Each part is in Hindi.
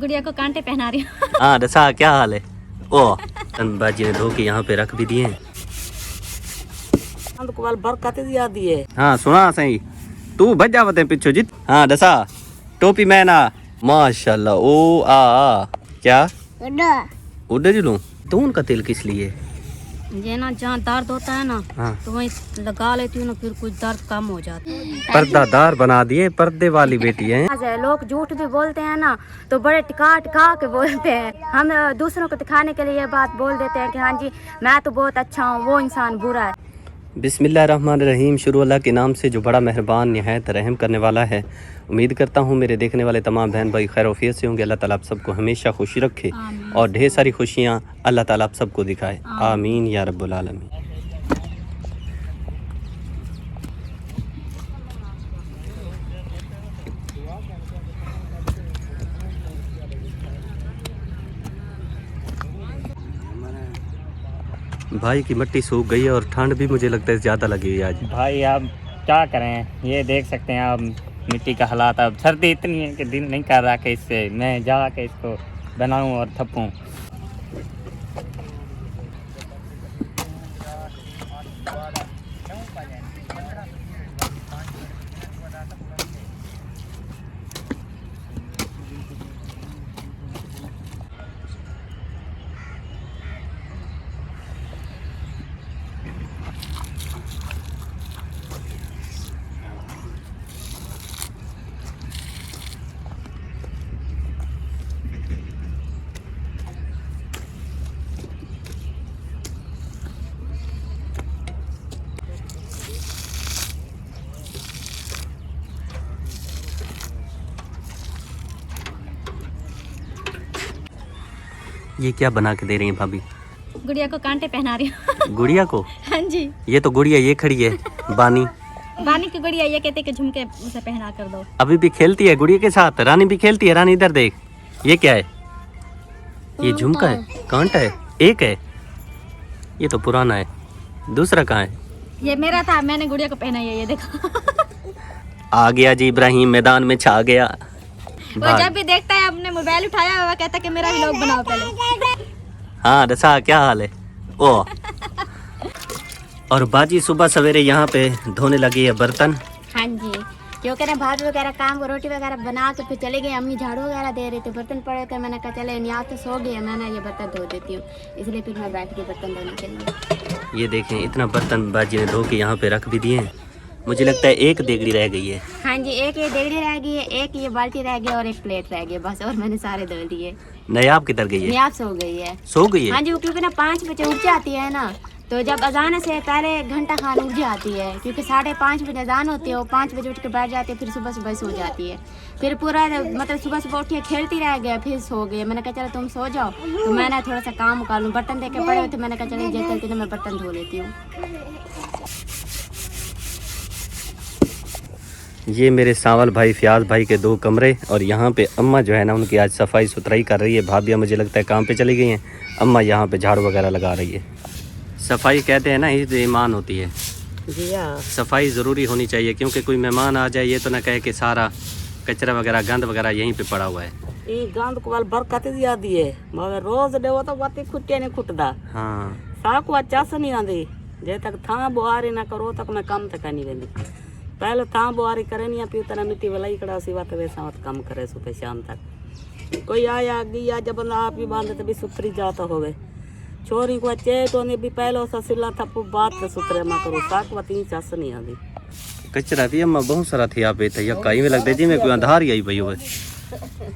गुड़िया को कांटे पहना रही हूँ। हाँ दसा क्या हाल है? ओ बाजी ने धो के यहाँ पे रख भी दिए। बरकत दिया दिए। हाँ सुना सही तू बच जावते पीछे जित। हाँ दसा टोपी मैना माशाल्लाह। ओ आ क्या उड़ लूं तो उनका तेल किस लिए? ये ना जहाँ दर्द होता है ना हाँ। तो वहीं लगा लेती हूँ ना, फिर कुछ दर्द कम हो जाता है। पर्दादार बना दिए, पर्दे वाली बेटी है। लोग झूठ भी बोलते हैं ना तो बड़े टिका टिका के बोलते हैं। हम दूसरों को दिखाने के लिए ये बात बोल देते हैं कि हाँ जी मैं तो बहुत अच्छा हूँ, वो इंसान बुरा है। बिस्मिल्लाहिर्रहमानिर्रहीम। शुरू अल्लाह के नाम से जो बड़ा मेहरबान निहायत रहम करने वाला है। उम्मीद करता हूँ मेरे देखने वाले तमाम बहन भाई खैर वफियत से होंगे। अल्लाह ताला आप सबको हमेशा खुशी रखे और ढेर सारी खुशियाँ अल्लाह ताला आप सबको दिखाए। आमीन या रब्बुल आलमीन। भाई की मिट्टी सूख गई है और ठंड भी मुझे लगता है ज़्यादा लगी हुई है आज। भाई आप क्या करें, ये देख सकते हैं आप मिट्टी का हालात। अब सर्दी इतनी है कि दिल नहीं कर रहा कि इससे मैं जा के इसको बनाऊं और थपूं। ये क्या बना के दे रही हैं भाभी? गुड़िया को कांटे पहना रही हूँ। गुड़िया को? हाँ जी। ये तो गुड़िया ये खड़ी है बानी। बानी की गुड़िया ये कहते कि झुमके उसे पहना कर दो। अभी भी खेलती है गुड़िया के साथ। रानी भी खेलती है। रानी इधर देख, ये क्या है? ये झुमका है, कांटा है, एक है। ये तो पुराना है, दूसरा कहाँ है? ये मेरा था, मैंने गुड़िया को पहना है। ये देखो। आ गया जी इब्राहिम, मैदान में छा गया। वो जब भी देखता है अपने मोबाइल उठाया हुआ कहता है कि मेरा व्लॉग बनाओ पहले। हाँ दसा क्या हाल है? ओ और बाजी सुबह सवेरे यहाँ पे धोने लगी है बर्तन। हाँ जी, क्योंकि ना भात वगैरह काम को रोटी वगैरह बना के फिर चले गए। अम्मी झाड़ू वगैरह दे रहे थे, बर्तन पड़े थे। मैंने कहा चले यहाँ तो सो गए, मैंने ये बर्तन धो देती हूँ। इसलिए फिर मैं बैठ गई बर्तन धोने के लिए। ये देखें इतना बर्तन बाजी ने धो के यहाँ पे रख भी दिए हैं। मुझे लगता है एक देगड़ी रह गई है। हाँ जी, एक ये देगड़ी रह गई है, एक ये बाल्टी रह गई और एक प्लेट रह गई बस। और मैंने सारे धो दिए। नयाब किधर गई है? नयाब सो गई है। सो गई है? हाँ जी, क्योंकि ना 5 बजे उठ जाती है ना, तो जब अजान से पहले घंटा खान उठ जाती है। क्योंकि 5:30 बजे अजान होती है, वो 5 बजे उठ के बैठ जाती है। फिर सुबह सुबह सो जाती है। फिर पूरा मतलब सुबह सुबह उठी खेलती रह गया, फिर सो गई। मैंने कहा चलो तुम सो जाओ, तो मैंने थोड़ा सा काम कर लूँ। बर्तन देख के पड़े हुए थे, मैंने कहा चलो जैसे चलते मैं बर्तन धो लेती हूँ। ये मेरे सावल भाई फयाज भाई के 2 कमरे और यहाँ पे अम्मा जो है ना उनकी आज सफाई सुथराई कर रही है। भाभियाँ मुझे लगता है काम पे चली गई हैं। अम्मा यहाँ पे झाड़ू वगैरह लगा रही है। सफाई कहते हैं ना ये ईमान होती है। जी हाँ। सफाई ज़रूरी होनी चाहिए क्योंकि कोई मेहमान आ जाए ये तो ना कहे कि सारा कचरा वगैरह गंद वगैरह यहीं पे पड़ा हुआ है। ये गंद को बरकत दिया दिए, मगर रोज देवो तो बाती खुट्टे नहीं खुटदा। हाँ साकु अच्छा से नहीं आंदी। जे तक थां बुआरी ना करो तक मैं काम तक नहीं वेंदी। पहले थां बुआरी करे नहीं पी तना मिट्टी वलाई कड़ा सी बात वैसा मत काम करे सुबह शाम तक। कोई आया गया जब आप ही बांधे तभी सुथरी जाता होवे। छोरी को अच्छे तो ने भी पहले सा सिला थप्पू बात के सुथरे मा करो साकु बाती चस नहीं आंदी। कचरा भी अम्मा बहुत सारा थी आप पे या कहीं में लगते जी मैं कोई अंधार ही आई पई हुए।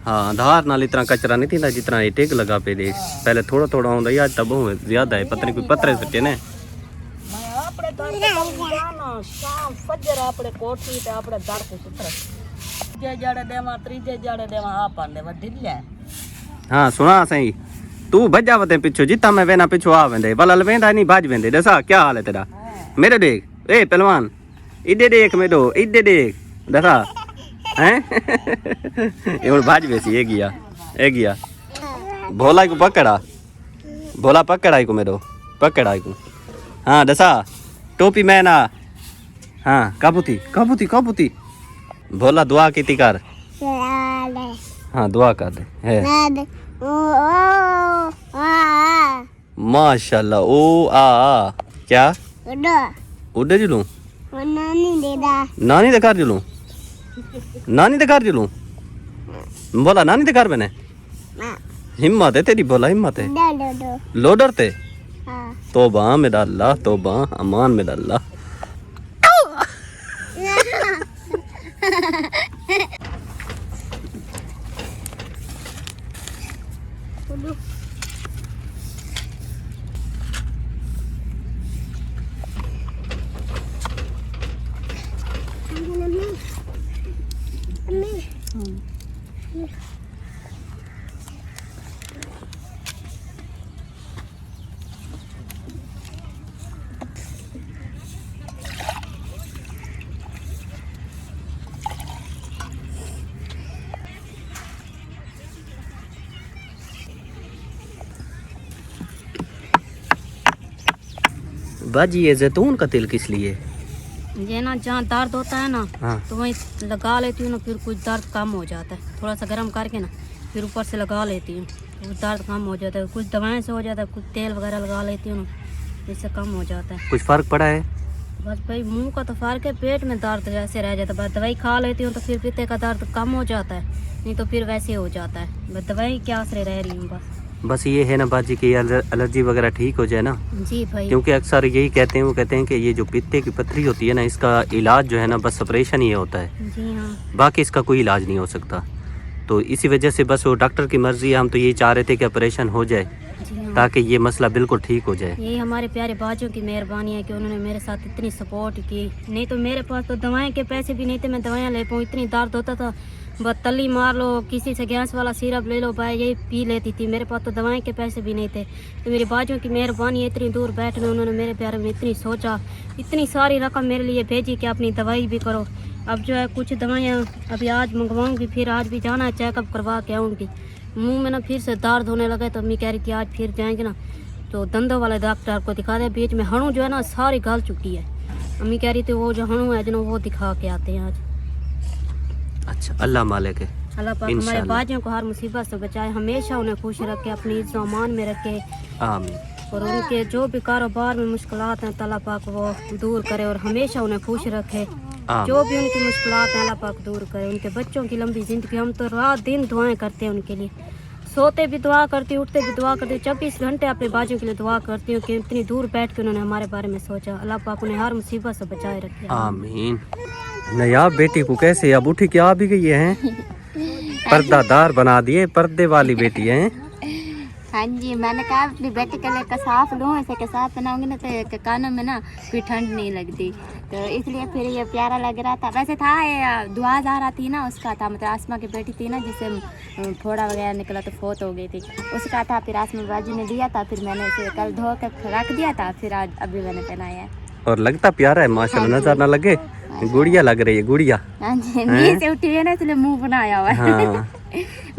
हाँ अंधार नाल इतना कचरा नहीं थी जितना ये टेक लगा पे देख। पहले थोड़ा थोड़ा होंदा आज तो बहुत ज्यादा है। पता नहीं कोई पत्थर सच्चे ने शाम फजर अपने कोठी ते अपने दर को सुथरा जे जड़े देवा त्रीजे जड़े देवा आप आंदे व ढिल्ला। हाँ सुना सही तू भज जावते पिछो जितना मैं वेना पिछो आ वेंदे बलल वेंदा नहीं भाज वेंदे। दसा क्या हाल है तेरा? मेरे देख ए पहलवान इधे देख मेरे इधे देख दसा हैं। ये भाज बेसी ये गया भोला को पकड़ा, भोला पकड़ा को मेरो पकड़ा को। हाँ दसा टोपी मैना। हाँ काबूती काबूती काबूती भोला दुआ की तिकार हाँ दुआ कर दे है माशाल्लाह ओ आ क्या उड़े चलूं नानी दे घर चलूं नानी दे घर चलूं बोला नानी दे घर बने हिम्मत है तेरी बोला हिम्मत है लोडर ते तौबा मेरा अल्लाह तौबा अमान मेरा अल्लाह बाजी ये जैतून का तेल किस लिए? ये ना जहाँ दर्द होता है ना हाँ। तो वहीं लगा लेती हूँ ना, फिर कुछ दर्द कम हो जाता है। थोड़ा सा गर्म करके ना फिर ऊपर से लगा लेती हूँ, तो दर्द कम हो जाता है। कुछ दवाएं से हो जाता है, कुछ तेल वगैरह लगा लेती हूँ ना, इससे कम हो जाता है। कुछ फर्क पड़ा है? बस भाई मुंह का तो फर्क है, पेट में दर्द जैसे रह जाता है। बस दवाई खा लेती हूँ तो फिर पित्ते का दर्द कम हो जाता है, नहीं तो फिर वैसे हो जाता है। बस दवाई के आसरे रह रही हूँ बस ये है ना बाजी की एलर्जी वगैरह ठीक हो जाए ना, जी भाई। क्योंकि अक्सर यही कहते हैं, वो कहते हैं कि ये जो पित्ते की पथरी होती है ना, इसका इलाज जो है ना बस ऑपरेशन ही होता है, जी हाँ। बाकी इसका कोई इलाज नहीं हो सकता। तो इसी वजह से बस वो डॉक्टर की मर्जी है, हम तो यही चाह रहे थे कि ऑपरेशन हो जाए जी हाँ। ताकि ये मसला बिल्कुल ठीक हो जाए। यही हमारे प्यारे बाजों की मेहरबानी है कि उन्होंने मेरे साथ इतनी सपोर्ट की। नहीं तो मेरे पास तो दवाएं के पैसे भी नहीं थे, मैं दवाएं ले पाऊँ, इतनी दर्द होता था। बस तली मार लो, किसी से गैस वाला सिरप ले लो, भाई यही पी लेती थी। मेरे पास तो दवाएं के पैसे भी नहीं थे। तो मेरी बाजों की मेहरबानी है, इतनी दूर बैठने उन्होंने मेरे प्यारे में इतनी सोचा, इतनी सारी रकम मेरे लिए भेजी कि अपनी दवाई भी करो। अब जो है कुछ दवाइयाँ अभी आज मंगवाऊँगी, फिर आज भी जाना है चेकअप करवा के आऊँगी। मुँह में ना फिर से दर्द होने लगा, तो अम्मी कह रही थी आज फिर जाएंगे ना तो दंदों वाले डॉक्टर को दिखा दे। बीच में हणु जो है ना सारी गल चुकी है। अम्मी कह रही थी वो जो हणु है जो वो दिखा के आते हैं आज। अच्छा अल्लाह मालिक है, अल्लाह पाक हमारे इंशाल्लाह। बाजियों को हर मुसीबत से बचाए, हमेशा उन्हें खुश रखे, अपनी इज्जत अमान में रखे, आमीन। और उनके जो भी कारोबार में मुश्किलात हैं अल्लाह पाक वो दूर करे और हमेशा उन्हें खुश रखे। जो भी उनकी मुश्किलात हैं अल्लाह पाक दूर करे। उनके बच्चों की लंबी ज़िंदगी, हम तो रात दिन दुआएं करते हैं उनके लिए, सोते भी दुआ करती हूँ, उठते भी दुआ करती हूँ, 24 घंटे अपने बाजू के लिए दुआ करती हूँ कि इतनी दूर बैठ के उन्होंने हमारे बारे में सोचा। अल्लाह पाक उन्हें हर मुसीबत से बचाए रखे। आमीन। नया बेटी को कैसे अब उठी क्या भी गई है, पर्दादार बना दिए, पर्दे वाली बेटी है। हाँ जी, मैंने कहा अपनी बेटी के लिए कसाफ लूँ, ऐसे कसाफ बनाऊंगी ना तो कानों में ना कोई ठंड नहीं लगती, तो इसलिए फिर ये प्यारा लग रहा था। वैसे था ये दुआ जा रहा थी ना, उसका था, मतलब आसमा की बेटी थी ना जिससे फोड़ा वगैरह निकला तो फोत हो गई थी, उसका था। फिर आसमा बाजी ने दिया था, फिर मैंने इसे कल धो कर रख दिया था, फिर आज अभी मैंने पहनाया है। और लगता प्यारा है माशाल्लाह, नजर ना लगे, गुड़िया लग रही है, गुड़िया। हाँ जी, नींद से उठी है ना इसलिए मुंह बनाया हुआ है। हाँ।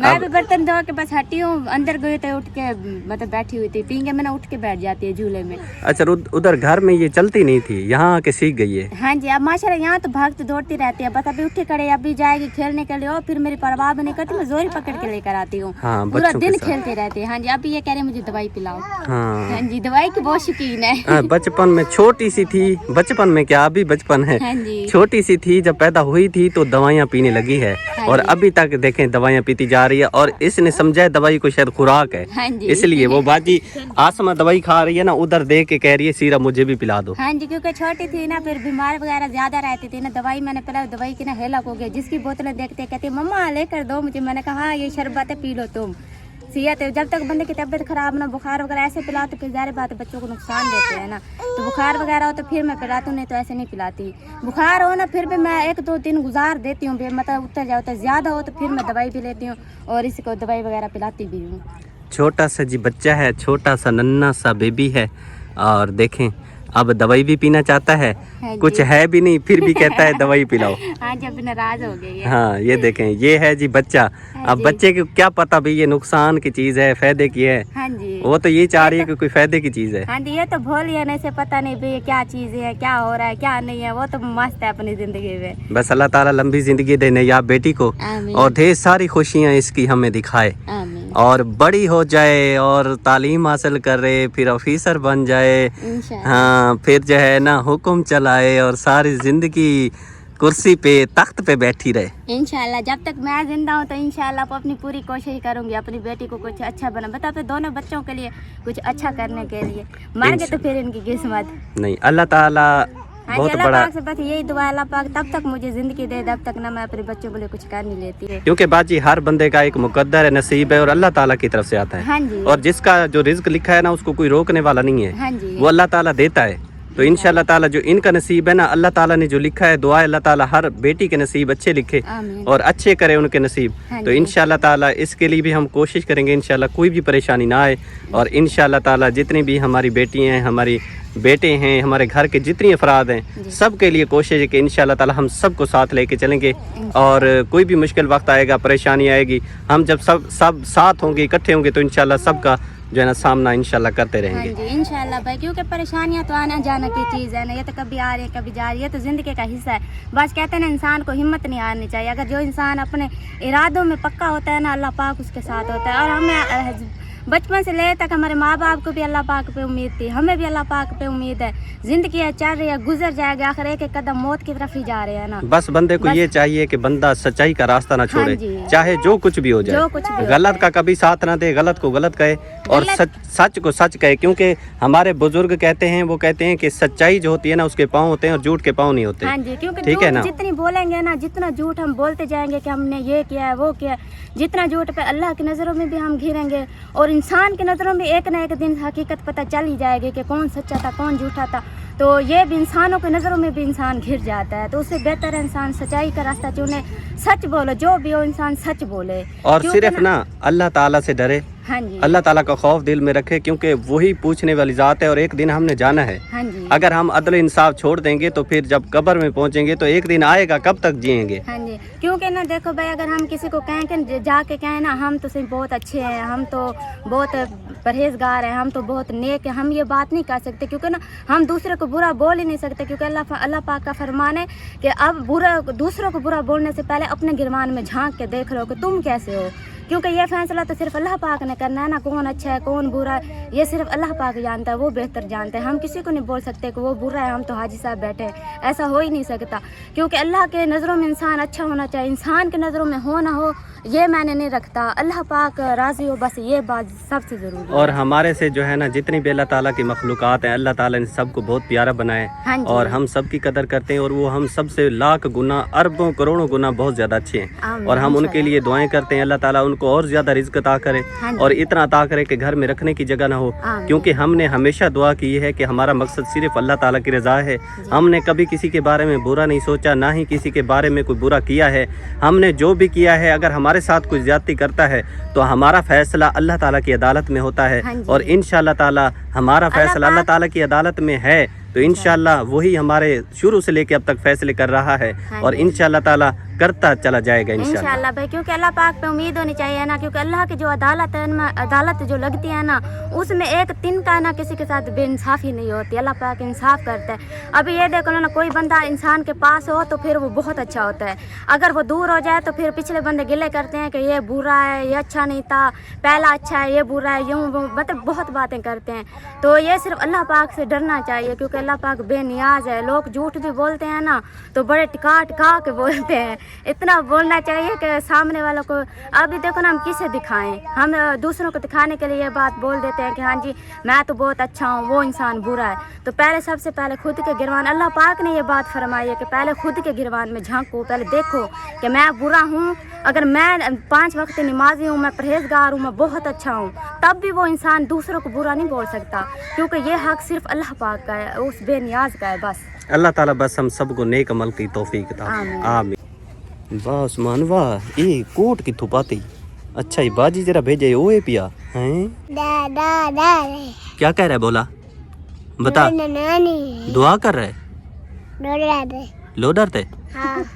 मैं भी बर्तन धो के बस हटी हूँ, अंदर गई तो उठ के मतलब बैठी हुई थी, पींगे में ना उठ के बैठ जाती है झूले में। अच्छा उधर घर में ये चलती नहीं थी, यहाँ आके सीख गई है। हाँ जी, अब माशाल्लाह यहाँ तो भागती दौड़ती रहती है। बस अभी उठी खड़े, अभी जाएगी खेलने के लिए, और फिर मेरी परवाह भी नहीं करती, मैं जोरी पकड़ के लेकर आती हूँ। हाँ, पूरा बच्चों के दिन साथ। खेलते रहते हैं। हाँ जी, अभी ये कह रहे मुझे दवाई पिलाओ। हाँ। हाँ जी, दवाई की बहुत शौकीन है। हाँ, बचपन में छोटी सी थी, बचपन में क्या अभी बचपन है, हाँ जी। छोटी सी थी जब पैदा हुई थी तो दवाइयाँ पीने लगी है, और अभी तक देखें दवाइयाँ पीती जा रही है, और इसने समझा है दवाई को शायद खुराक है, हाँ जी। इसलिए वो बाजी आसमा दवाई खा रही है ना, उधर देख के कह रही है सीरा मुझे भी पिला दो। हाँ जी, क्योंकि छोटी थी ना, फिर बीमार वगैरह ज्यादा रहती थी ना, दवाई मैंने पिलाई, दवाई की ना हेलक हो गया। जिसकी बोतलें देखते कहती मम्मा लेकर दो मुझे, मैंने कहा हाँ ये शरबत है पी लो तुम। सेहत है, जब तक बंदे की तबीयत खराब ना, बुखार वगैरह ऐसे पिलाओ तो फिर ज़ाहिर बात है बच्चों को नुकसान देते हैं ना, तो बुखार वगैरह हो तो फिर मैं पिलाती हूँ, नहीं तो ऐसे नहीं पिलाती। बुखार हो ना फिर भी मैं 1-2 दिन गुजार देती हूँ, मतलब उतर जाओ तो ज़्यादा हो तो फिर मैं दवाई भी लेती हूँ और इसको दवाई वगैरह पिलाती भी हूँ। छोटा सा जी बच्चा है, छोटा सा नन्ना सा बेबी है, और देखें अब दवाई भी पीना चाहता है, हाँ कुछ जी। है भी नहीं फिर भी कहता है दवाई पिलाओ। हाँ जब नाराज हो गई है। हाँ ये देखें, ये है जी बच्चा। अब जी। बच्चे को क्या पता भाई ये नुकसान की चीज है फायदे की है, हाँ जी। वो तो ये चाह रही है कि कोई फायदे की चीज है। हाँ जी, ये तो भूल ही नहीं से पता नहीं भाई ये क्या चीज है, क्या हो रहा है क्या नहीं है, वो तो मस्त है अपनी जिंदगी में। बस अल्लाह ताला लंबी जिंदगी देने या बेटी को आमीन। और ढेर सारी खुशियाँ इसकी हमें दिखाए आमीन और बड़ी हो जाए और तालीम हासिल करे, फिर ऑफिसर बन जाए, इंशाल्लाह। हाँ फिर जो है ना हुक्म चलाए और सारी जिंदगी कुर्सी पे तख्त पे बैठी रहे। इंशाल्लाह जब तक मैं जिंदा हूँ तो इंशाल्लाह अपनी पूरी कोशिश करूंगी अपनी बेटी को कुछ अच्छा बना, बताते दोनों बच्चों के लिए कुछ अच्छा करने के लिए। मर गए तो फिर इनकी किस्मत। नहीं अल्लाह ताला हाँ जी, बहुत अल्लाह बड़ा, पाक से बस यही दुआ अल्लाह पाक तब तक मुझे जिंदगी दे तब तक ना मैं अपने बच्चों के लिए कुछ कर नहीं लेती है। क्योंकि बाजी हर बंदे का एक मुकद्दर है, नसीब है और अल्लाह ताला की तरफ से आता है। हाँ जी। और जिसका जो रिज्क लिखा है ना उसको कोई रोकने वाला नहीं है, हाँ जी। वो अल्लाह ताला देता है। तो इंशाल्लाह ताला जो इनका नसीब है ना, अल्लाह ताला ने जो लिखा है, दुआ है अल्लाह ताला हर बेटी के नसीब अच्छे लिखे आमीन। और अच्छे करे उनके नसीब। हाँ तो जी। इंशाल्लाह ताला इसके लिए भी हम कोशिश करेंगे, इंशाल्लाह कोई भी परेशानी ना आए। और इंशाल्लाह ताला जितनी भी हमारी बेटियां हैं, हमारी बेटे हैं, हमारे घर के जितनी अफराद हैं, सब के लिए कोशिश है कि इंशाल्लाह ताला हम सबको साथ लेके चलेंगे। और कोई भी मुश्किल वक्त आएगा, परेशानी आएगी, हम जब सब साथ होंगे, इकट्ठे होंगे तो इंशाल्लाह सबका जो है ना सामना इंशाल्लाह करते हाँ रहेंगे। जी इंशाल्लाह भाई, क्योंकि परेशानियां तो आना जाना की चीज़ है ना, ये तो कभी आ रही है कभी जा रही है, तो ज़िंदगी का हिस्सा है। बस कहते हैं ना इंसान को हिम्मत नहीं हारनी चाहिए। अगर जो इंसान अपने इरादों में पक्का होता है ना, अल्लाह पाक उसके साथ होता है। और हमें बचपन से ले तक हमारे माँ बाप को भी अल्लाह पाक पे उम्मीद थी, हमें भी अल्लाह पाक पे उम्मीद है। जिंदगी है चल रही है, गुजर जाएगा, आखिर एक एक कदम मौत की तरफ ही जा रहे हैं ना। बस बंदे को बस- ये चाहिए कि बंदा सच्चाई का रास्ता ना छोड़े, जी। चाहे जो कुछ भी हो जो जाए, कुछ भी हो गलत का कभी साथ ना दे, गलत को गलत कहे और सच को सच कहे। क्योंकि हमारे बुजुर्ग कहते हैं, वो कहते हैं कि सच्चाई जो होती है ना उसके पाँव होते हैं और झूठ के पाँव नहीं होते। हाँ जी, क्योंकि ठीक है झूठ ना? जितनी बोलेंगे ना, जितना झूठ हम बोलते जाएंगे कि हमने ये किया है वो किया है, जितना झूठ पे अल्लाह की नज़रों में भी हम घिरेंगे और इंसान की नज़रों में एक ना एक दिन हकीकत पता चल ही जाएगी कि कौन सच्चा था कौन झूठा था। तो ये भी इंसानों की नज़रों में भी इंसान घिर जाता है। तो उससे बेहतर है इंसान सच्चाई का रास्ता चुने, सच बोलो, जो भी हो इंसान सच बोले। और क्योंकि सिर्फ ना अल्लाह ताला से डरे, हाँ जी, अल्लाह ताला का खौफ दिल में रखे, क्योंकि वही पूछने वाली ज़ात है और एक दिन हमने जाना है। हाँ जी, अगर हम अदल इंसाफ छोड़ देंगे तो फिर जब कब्र में पहुंचेंगे तो एक दिन आएगा, कब तक जिएंगे। हाँ जी। क्योंकि ना देखो भाई, अगर हम किसी को कहें कि जाके कहें ना हम तो सही बहुत अच्छे हैं, हम तो बहुत परहेजगार हैं, हम तो बहुत नेक हैं, हम ये बात नहीं कर सकते। क्योंकि ना हम दूसरे को बुरा बोल ही नहीं सकते, क्योंकि अल्लाह पाक का फरमान है कि अब दूसरों को बुरा बोलने से पहले अपने गिरमान में झांक के देख लो कि तुम कैसे हो। क्योंकि ये फैसला तो सिर्फ अल्लाह पाक ने करना है ना, कौन अच्छा है कौन बुरा है ये सिर्फ अल्लाह पाक जानता है, वो बेहतर जानता है। हम किसी को नहीं बोल सकते कि वो बुरा है, हम तो हाजी साहब बैठे हैं, ऐसा हो ही नहीं सकता। क्योंकि अल्लाह के नज़रों में इंसान अच्छा होना चाहिए, इंसान के नज़रों में हो ना हो ये मैंने नहीं रखता, अल्लाह पाक राज़ी हो, बस ये बात सबसे ज़रूरी है। और हमारे से जो है ना जितनी भी अल्लाह ताला की मखलूक़ात हैं, अल्लाह ताला ने सबको बहुत प्यारा बनाया हाँ है जी। और हम सब की कदर करते हैं और वो हम सबसे लाख गुना अरबों करोड़ों गुना बहुत ज़्यादा अच्छे हैं। आमीन, और हम उनके इंशाल्लाह। लिए दुआएं करते हैं, अल्लाह ताला उनको और ज़्यादा रिज़्क़ अता करे हाँ जी। और इतना अता करे कि घर में रखने की जगह ना हो। आमीन। क्योंकि हमने हमेशा दुआ की है कि हमारा मकसद सिर्फ अल्लाह ताला की रज़ा है। हमने कभी किसी के बारे में बुरा नहीं सोचा, ना ही किसी के बारे में कोई बुरा किया है। हमने जो भी किया है, अगर हमारे साथ कोई ज़्यादती करता है तो हमारा फैसला अल्लाह ताला की अदालत में होता है। हाँ जी। और इंशाअल्लाह ताला हमारा फैसला अल्लाह ताला की अदालत में है, तो इंशाअल्लाह वही हमारे शुरू से लेके अब तक फैसले कर रहा है हाँ और जी। इंशाअल्लाह ताला करता चला जाएगा इंशाअल्लाह। इंशाल्लाह भाई, क्योंकि अल्लाह पाक पे उम्मीद होनी चाहिए ना, क्योंकि अल्लाह की जो अदालत है ना, अदालत जो लगती है ना, उसमें एक तिनका ना किसी के साथ बेइंसाफ़ी नहीं होती। अल्लाह पाक इंसाफ करता है। अभी ये देखो ना, कोई बंदा इंसान के पास हो तो फिर वो बहुत अच्छा होता है, अगर वो दूर हो जाए तो फिर पिछले बंदे गिले करते हैं कि ये बुरा है, ये अच्छा नहीं था, पहला अच्छा है, ये बुरा है, यूँ मतलब बहुत बातें करते हैं। तो ये सिर्फ अल्लाह पाक से डरना चाहिए, क्योंकि अल्लाह पाक बेनियाज है। लोग झूठ भी बोलते हैं ना तो बड़े टिका टिका के बोलते हैं, इतना बोलना चाहिए कि सामने वालों को, अभी देखो ना हम किसे दिखाएं, हम दूसरों को दिखाने के लिए ये बात बोल देते हैं कि हाँ जी मैं तो बहुत अच्छा हूँ, वो इंसान बुरा है। तो पहले सबसे पहले खुद के गिरवान, अल्लाह पाक ने ये बात फरमाई है कि पहले खुद के गिरवान में झांको, पहले देखो कि मैं बुरा हूँ, अगर मैं 5 वक्त नमाजी हूँ, मैं परहेजगार हूँ, मैं बहुत अच्छा हूँ, तब भी वो इंसान दूसरों को बुरा नहीं बोल सकता, क्योंकि ये हक सिर्फ अल्लाह पाक का है, उस बेनियाज का है। बस अल्लाह ताला बस हम सबको नेक अमल की तौफीक अता आमीन। आमीन। वाह उस्मान वाह, ये कोट किथों पाती? अच्छा ये बाजी जरा भेजे ओए पिया हैं, क्या कह रहा है बोला? बता, दुआ कर रहे लोडर ते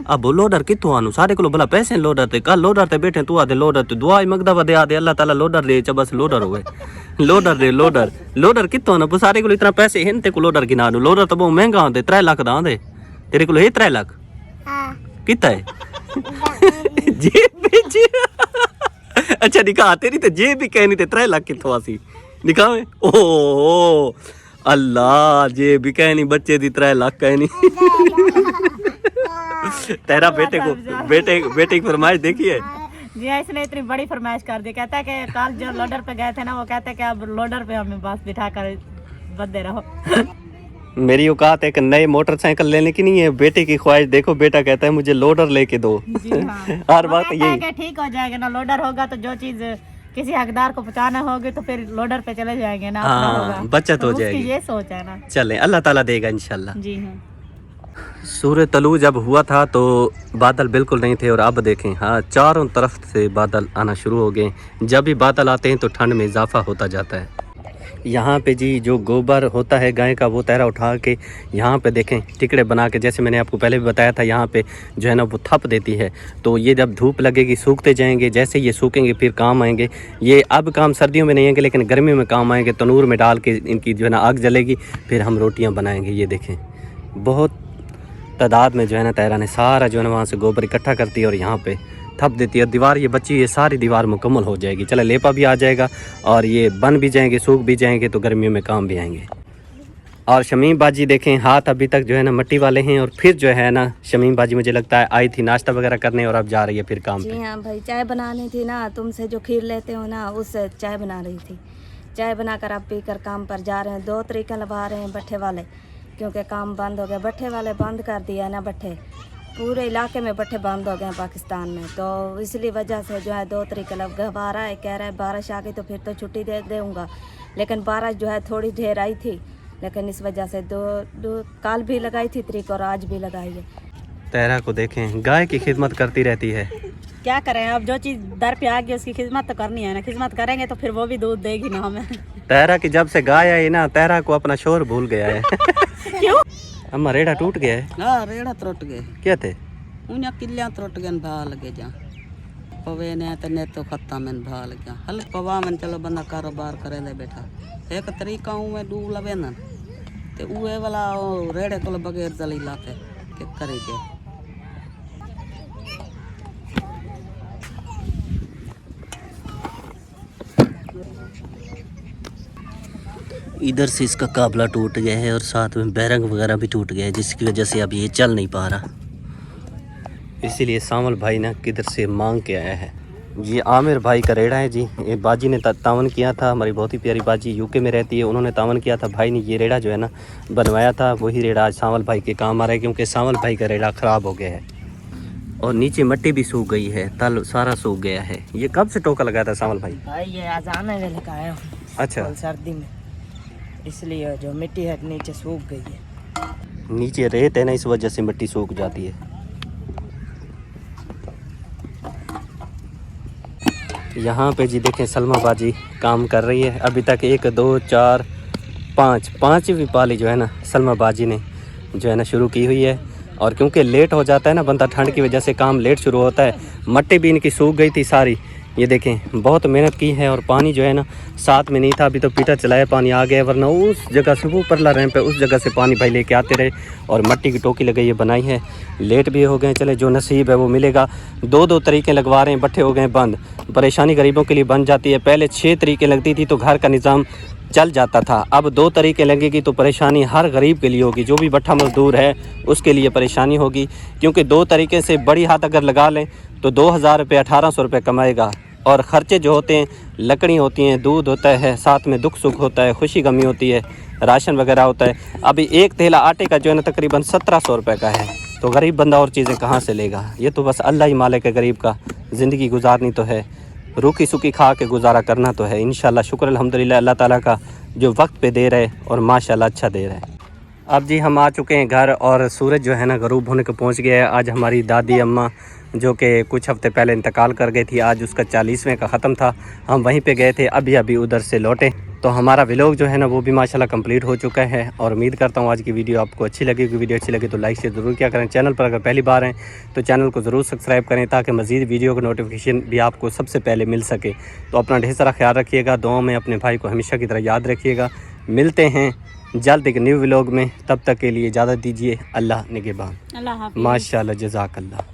अब लोडर कितों आनू सारे को भला पैसे लोडर ते कल लोडर ते बैठे तू आदे लोडर ते दुआ ही मंगदा वदे आदे अल्लाह ताला लोडर दे बस लोडर होवे लोडर दे लोडर कितों ना सारे को इतना पैसे हैं ते को लोडर गिना नू लोडर तो बहुत महंगा आंदे 3 लाख दा आंदे तेरे को है 3 लाख कितना है जेब जी अच्छा दिखा तेरी तो जेब भी कहनी ते 3 लाख कितों आसी दिखावे ओ अल्लाह जेब भी कहनी बच्चे दी 3 लाख कहनी तेरा बेटे की फरमाइश देखी है जी इसने इतनी बड़ी फरमाइश कर दी। कहता है कि कल जो लोडर पे गए थे ना वो कहते हैं कि अब लोडर पे हमें बस बिठा कर बंदे रहो। मेरी औकात एक नए मोटरसाइकिल लेने की नहीं है, बेटे की ख्वाहिश देखो, बेटा कहता है मुझे लोडर लेके दो। जी हाँ। हर बात यही ठीक हो जाएगा ना, लोडर होगा तो जो चीज किसी हकदार को पहुंचाना होगी तो फिर लोडर पे चले जाएंगे ना। हाँ, बचत हो तो जाएगी। ये सोच है ना। चले अल्लाह ताला देगा इंशाल्लाह। जी हाँ। सूरज तलू जब हुआ था तो बादल बिल्कुल नहीं थे और अब देखें हाँ चारों तरफ से बादल आना शुरू हो गए। जब भी बादल आते हैं तो ठंड में इजाफा होता जाता है। यहाँ पे जी जो गोबर होता है गाय का वो तैरा उठा के यहाँ पे देखें टिकड़े बना के, जैसे मैंने आपको पहले भी बताया था, यहाँ पे जो है ना वो थप देती है। तो ये जब धूप लगेगी सूखते जाएंगे, जैसे ये सूखेंगे फिर काम आएंगे। ये अब काम सर्दियों में नहीं आएंगे लेकिन गर्मियों में काम आएंगे। तनूर में डाल के इनकी जो है ना आग जलेगी, फिर हम रोटियाँ बनाएँगे। ये देखें बहुत तादाद में जो है ना तैरा ने सारा जो है ना वहाँ से गोबर इकट्ठा करती है और यहाँ पे थप देती है। दीवार ये बची ये सारी दीवार मुकम्मल हो जाएगी। चले लेपा भी आ जाएगा और ये बन भी जाएंगे, सूख भी जाएंगे तो गर्मियों में काम भी आएंगे। और शमीम बाजी देखें हाथ अभी तक जो है ना मिट्टी वाले हैं और फिर जो है ना शमीम बाजी मुझे लगता है आई थी नाश्ता वगैरह करने और अब जा रही है फिर काम पे। जी हाँ भाई, चाय बनानी थी ना, तुमसे जो खीर लेते हो ना उससे चाय बना रही थी। चाय बनाकर अब पीकर काम पर जा रहे हैं। 2 तरीके लगा रहे हैं भट्ठे वाले, क्योंकि काम बंद हो गया। भट्ठे वाले बंद कर दिया ना, भट्ठे पूरे इलाके में भट्ठे बंद हो गए हैं पाकिस्तान में। तो इसलिए वजह से जो है 2 तरीके लगवा रहा है। कह रहा है बारिश आ गई तो फिर तो छुट्टी दे दूँगा, लेकिन बारिश जो है थोड़ी ढेर आई थी, लेकिन इस वजह से दो कल भी लगाई थी तरीक और आज भी लगाई है। तैरा को देखें गाय की खिदमत करती रहती है। क्या करें, अब जो चीज दर पे आ गई उसकी खिदमत तो करनी है ना। खिदमत करेंगे तो फिर वो भी दूध देगी ना हमें। तैरा की जब से गाय आई ना तैरा को अपना शोर भूल गया है। क्यों? अम्मा रेड़ा टूट गया है। हाँ रेड़ा त्रुट गए, क्या थे उन्हें किलियां त्रुट गए भा लगे जा पवे ने तो खत्ता में भा लग गया हल पवा में। चलो बंदा कारोबार करे दे बैठा एक तरीका में डूब लवे ना ते उहे वाला रेड़े को बगैर जली लाते के करे के। इधर से इसका काबला टूट गया है और साथ में बैरंग वगैरह भी टूट गया है, जिसकी वजह से अब ये चल नहीं पा रहा। इसीलिए सामल भाई ना किधर से मांग के आया है। ये आमिर भाई का रेड़ा है जी। ये बाजी ने तावन किया था, हमारी बहुत ही प्यारी बाजी यूके में रहती है, उन्होंने तावन किया था। भाई ने ये रेड़ा जो है ना बनवाया था, वही रेड़ा आज सामल भाई के काम आ रहा है, क्योंकि सामल भाई का रेड़ा ख़राब हो गया है और नीचे मिट्टी भी सूख गई है, तल सारा सूख गया है। ये कब से टोका लगाया था सामल भाई? भाई ये अजान है वेले का आया हूँ। अच्छा, सर्दी में इसलिए जो मिट्टी है नीचे सूख गई है। नीचे रेत है ना, इस वजह से मिट्टी सूख जाती है। यहाँ पे जी देखें सलमा बाजी काम कर रही है। अभी तक 1 2 4 5 पाँचवीं पाली जो है ना सलमा बाजी ने जो है ना शुरू की हुई है। और क्योंकि लेट हो जाता है ना बंदा, ठंड की वजह से काम लेट शुरू होता है। मट्टी भी इनकी सूख गई थी सारी। ये देखें बहुत मेहनत की है और पानी जो है ना साथ में नहीं था। अभी तो पीटर चलाया पानी आ गया, वरना उस जगह से वो परला रैंप पे उस जगह से पानी भाई लेके आते रहे। और मट्टी की टोकी लगाई है, बनाई है। लेट भी हो गए, चले जो नसीब है वो मिलेगा। 2 तरीके लगवा रहे हैं, भट्ठे हो गए बंद। परेशानी गरीबों के लिए बन जाती है। पहले 6 तरीके लगती थी तो घर का निज़ाम चल जाता था, अब 2 तरीके लगेगी तो परेशानी हर गरीब के लिए होगी। जो भी भट्ठा मजदूर है उसके लिए परेशानी होगी, क्योंकि 2 तरीके से बड़ी हाथ अगर लगा लें तो 2000 रुपये 1800 रुपये कमाएगा। और ख़र्चे जो होते हैं, लकड़ी होती हैं, दूध होता है, साथ में दुख सुख होता है, खुशी गमी होती है, राशन वगैरह होता है। अभी 1 थैला आटे का जो है ना तकरीबन 1700 रुपये का है, तो गरीब बंदा और चीज़ें कहाँ से लेगा। ये तो बस अल्लाह ही मालिक है गरीब का। ज़िंदगी गुजारनी तो है, रूखी सूखी खा के गुजारा करना तो है। इंशाल्लाह शुक्र अल्हम्दुलिल्लाह अल्लाह ताला का जो वक्त पे दे रहे और माशाल्लाह अच्छा दे रहे। अब जी हम आ चुके हैं घर और सूरज जो है ना गरूब होने को पहुंच गया है। आज हमारी दादी अम्मा जो कि कुछ हफ्ते पहले इंतकाल कर गई थी, आज उसका 40वें का ख़त्म था। हम वहीं पे गए थे, अभी अभी उधर से लौटे। तो हमारा व्लॉग जो है ना वो भी माशाल्लाह कंप्लीट हो चुका है। और उम्मीद करता हूँ आज की वीडियो आपको अच्छी लगेगी। वीडियो अच्छी लगे तो लाइक शेयर ज़रूर किया करें। चैनल पर अगर पहली बार हैं तो चैनल को ज़रूर सब्सक्राइब करें ताकि मज़ीद वीडियो का नोटिफिकेशन भी आपको सबसे पहले मिल सके। तो अपना ढेर सारा ख्याल रखिएगा, दुआ में अपने भाई को हमेशा की तरह याद रखिएगा। मिलते हैं जल्द एक न्यू व्लॉग में, तब तक के लिए इजाज़त दीजिए। अल्लाह निगहबान। अल्लाह हाफ़िज़। माशाल्लाह, जज़ाकल्लाह।